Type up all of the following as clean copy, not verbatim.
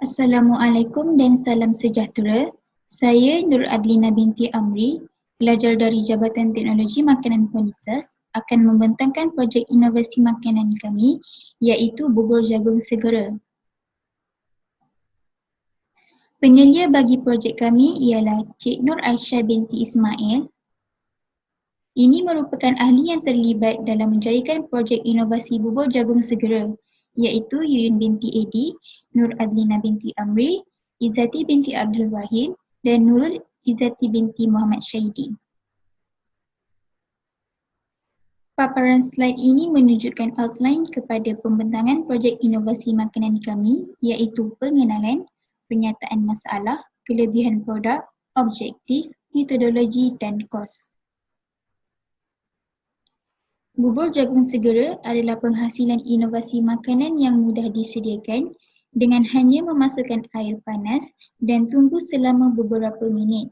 Assalamualaikum dan salam sejahtera. Saya Nur Adlina binti Amri, pelajar dari Jabatan Teknologi Makanan Polisas, akan membentangkan projek inovasi makanan kami iaitu bubur jagung segera. Penyelia bagi projek kami ialah Cik Nur Aisyah binti Ismail. Ini merupakan ahli yang terlibat dalam menjayakan projek inovasi bubur jagung segera iaitu Yuyun binti Edi, Nur Adlina binti Amri, Izzati binti Abdul Rahim dan Nurul Izzati binti Muhammad Syahidi. Paparan slide ini menunjukkan outline kepada pembentangan projek inovasi makanan kami iaitu pengenalan, pernyataan masalah, kelebihan produk, objektif, metodologi dan kos. Bubur jagung segera adalah penghasilan inovasi makanan yang mudah disediakan dengan hanya memasukkan air panas dan tunggu selama beberapa minit.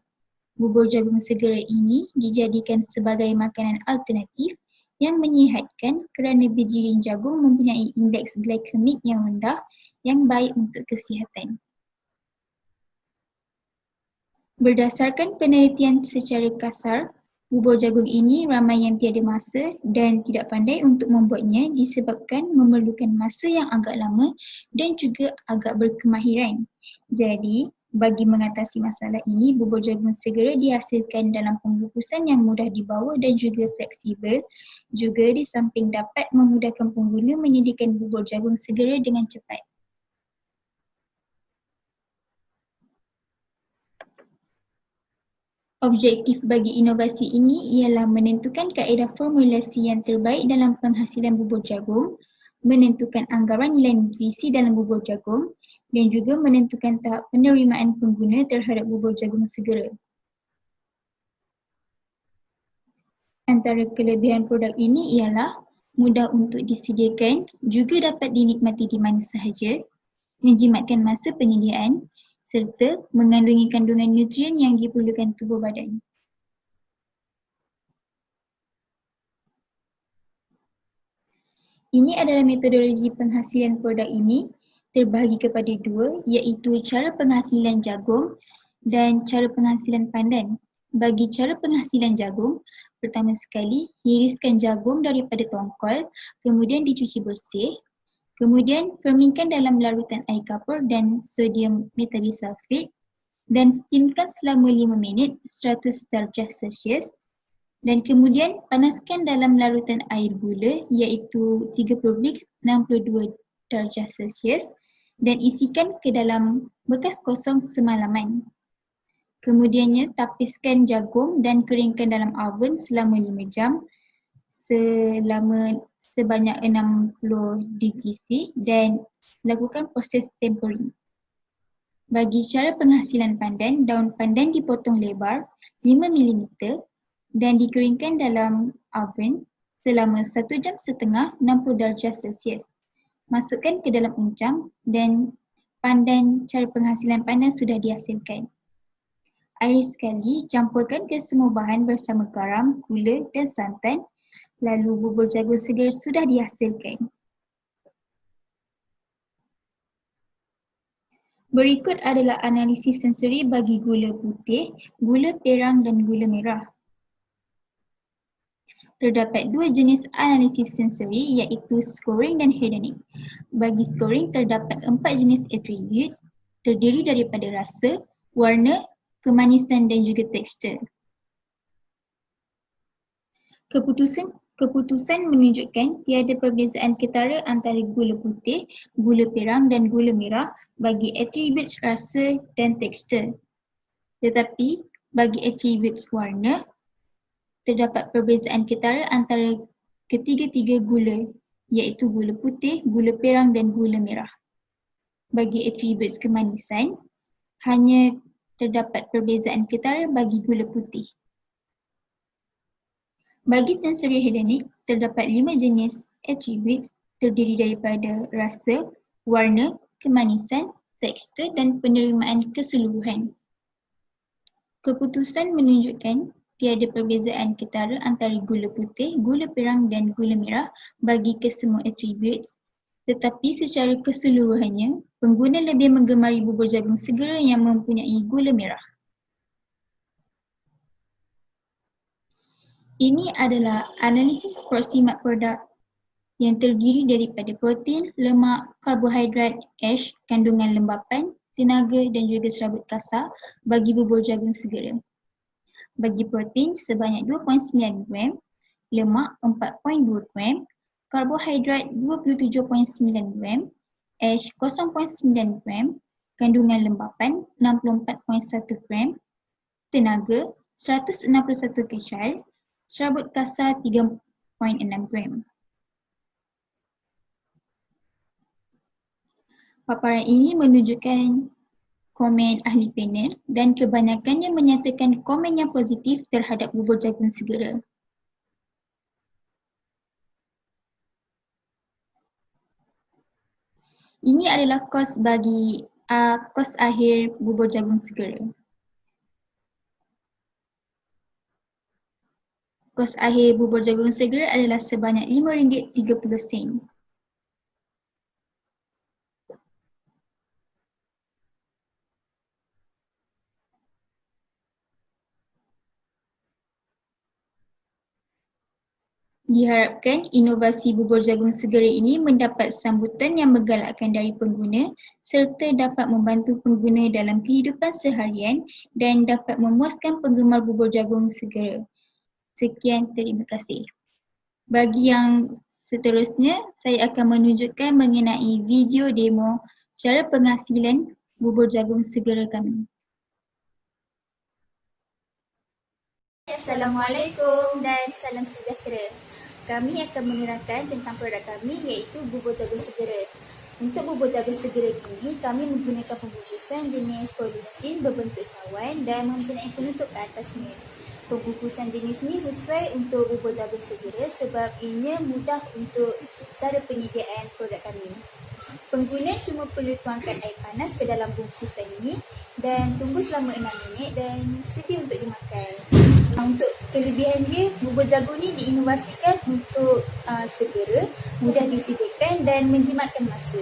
Bubur jagung segera ini dijadikan sebagai makanan alternatif yang menyihatkan kerana bijirin jagung mempunyai indeks glikemik yang rendah yang baik untuk kesihatan. Berdasarkan penelitian secara kasar, bubur jagung ini ramai yang tiada masa dan tidak pandai untuk membuatnya disebabkan memerlukan masa yang agak lama dan juga agak berkemahiran. Jadi, bagi mengatasi masalah ini, bubur jagung segera dihasilkan dalam pembungkusan yang mudah dibawa dan juga fleksibel. Juga di samping dapat memudahkan pengguna menyediakan bubur jagung segera dengan cepat. Objektif bagi inovasi ini ialah menentukan kaedah formulasi yang terbaik dalam penghasilan bubur jagung, menentukan anggaran nilai nutrisi dalam bubur jagung dan juga menentukan tahap penerimaan pengguna terhadap bubur jagung segera. Antara kelebihan produk ini ialah mudah untuk disediakan, juga dapat dinikmati di mana sahaja, menjimatkan masa penyediaan serta mengandungi kandungan nutrien yang diperlukan tubuh badan. Ini adalah metodologi penghasilan produk ini terbahagi kepada dua iaitu cara penghasilan jagung dan cara penghasilan pandan. Bagi cara penghasilan jagung, pertama sekali hiriskan jagung daripada tongkol, kemudian dicuci bersih, kemudian fermentkan dalam larutan air kapur dan sodium metabisulfit dan steamkan selama 5 minit 100 darjah Celsius. Dan kemudian panaskan dalam larutan air gula iaitu 30-62 darjah Celsius dan isikan ke dalam bekas kosong semalaman. Kemudiannya tapiskan jagung dan keringkan dalam oven selama 5 jam sebanyak 60 degree C dan lakukan proses tempering. Bagi cara penghasilan pandan, daun pandan dipotong lebar 5 mm dan dikeringkan dalam oven selama 1 jam setengah 60 darjah Celsius. Masukkan ke dalam uncang dan pandan cara penghasilan pandan sudah dihasilkan. Air sekali campurkan ke semua bahan bersama garam, gula dan santan. Lalu bubur jagung segar sudah dihasilkan. Berikut adalah analisis sensori bagi gula putih, gula perang dan gula merah. Terdapat dua jenis analisis sensori iaitu scoring dan hedonic. Bagi scoring terdapat 4 jenis attributes terdiri daripada rasa, warna, kemanisan dan juga tekstur. Keputusan menunjukkan tiada perbezaan ketara antara gula putih, gula perang dan gula merah bagi attributes rasa dan tekstur. Tetapi bagi attributes warna, terdapat perbezaan ketara antara ketiga-tiga gula iaitu gula putih, gula perang dan gula merah. Bagi attributes kemanisan, hanya terdapat perbezaan ketara bagi gula putih. Bagi sensori hedonic, terdapat 5 jenis attributes terdiri daripada rasa, warna, kemanisan, tekstur dan penerimaan keseluruhan. Keputusan menunjukkan tiada perbezaan ketara antara gula putih, gula perang dan gula merah bagi kesemua attributes. Tetapi secara keseluruhannya, pengguna lebih menggemari bubur jagung segera yang mempunyai gula merah. Ini adalah analisis proximat produk yang terdiri daripada protein, lemak, karbohidrat, ash, kandungan lembapan, tenaga dan juga serabut kasar bagi bubur jagung segera. Bagi protein sebanyak 2.9 gram, lemak 4.2 gram, karbohidrat 27.9 gram, ash 0.9 gram, kandungan lembapan 64.1 gram, tenaga 161 kcal, serabut kasar 3.6 gram. Paparan ini menunjukkan komen ahli panel dan kebanyakannya menyatakan komen yang positif terhadap bubur jagung segera. Ini adalah kos akhir bubur jagung segera. Kos akhir bubur jagung segera adalah sebanyak RM5.30. Diharapkan inovasi bubur jagung segera ini mendapat sambutan yang menggalakkan dari pengguna serta dapat membantu pengguna dalam kehidupan seharian dan dapat memuaskan penggemar bubur jagung segera. Sekian, terima kasih. Bagi yang seterusnya, saya akan menunjukkan mengenai video demo cara penghasilan bubur jagung segera kami. Assalamualaikum dan salam sejahtera. Kami akan menerangkan tentang produk kami iaitu bubur jagung segera. Untuk bubur jagung segera ini, kami menggunakan pembungkusan jenis polystyrene berbentuk cawan dan mempunyai penutup ke atasnya. Pembungkusan jenis ini sesuai untuk bubur jagung segera sebab ianya mudah untuk cara penyediaan produk kami. Pengguna cuma perlu tuangkan air panas ke dalam bungkusan ini dan tunggu selama 6 minit dan sedia untuk dimakan. Untuk kelebihan dia, bubur jagung ni diinovasikan untuk segera, mudah disediakan dan menjimatkan masa.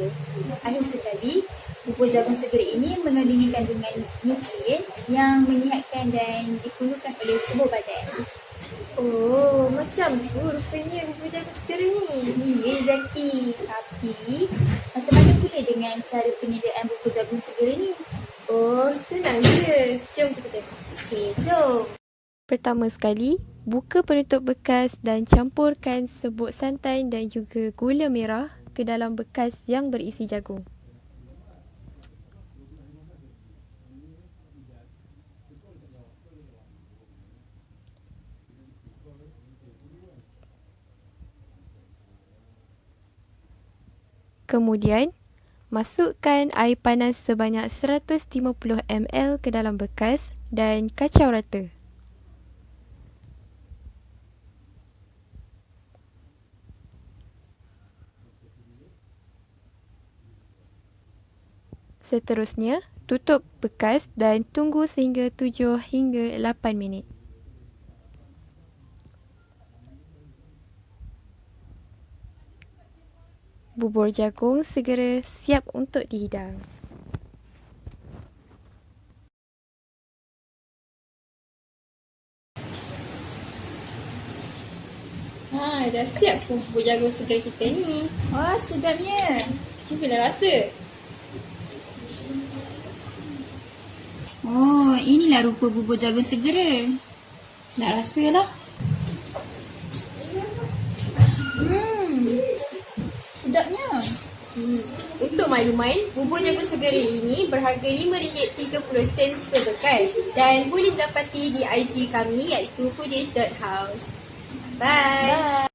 Akhir sekali, bubur jagung segera ini mengandungi kandungan nutrien yang menyihatkan dan diperlukan oleh tubuh badan. Oh, macam tu rupanya bubur jagung segera ni. Ya, Zaki. Tapi, macam mana pula dengan cara penyediaan bubur jagung segera ni? Oh, senang je. Jom kita tengok. Okey, jom. Pertama sekali, buka penutup bekas dan campurkan serbuk santan dan juga gula merah ke dalam bekas yang berisi jagung. Kemudian, masukkan air panas sebanyak 150 ml ke dalam bekas dan kacau rata. Seterusnya, tutup bekas dan tunggu sehingga 7 hingga 8 minit. Bubur jagung segera siap untuk dihidang. Dah siap bubur jagung segera kita ni. Wah, sedapnya. Cubalah rasa. Oh, inilah rupa bubur jagung segera. Nak rasa lah. Sedapnya. Untuk makluman, bubur jagung segera ini berharga RM5.30 sebekas dan boleh didapati di IG kami iaitu foodish.house. Bye.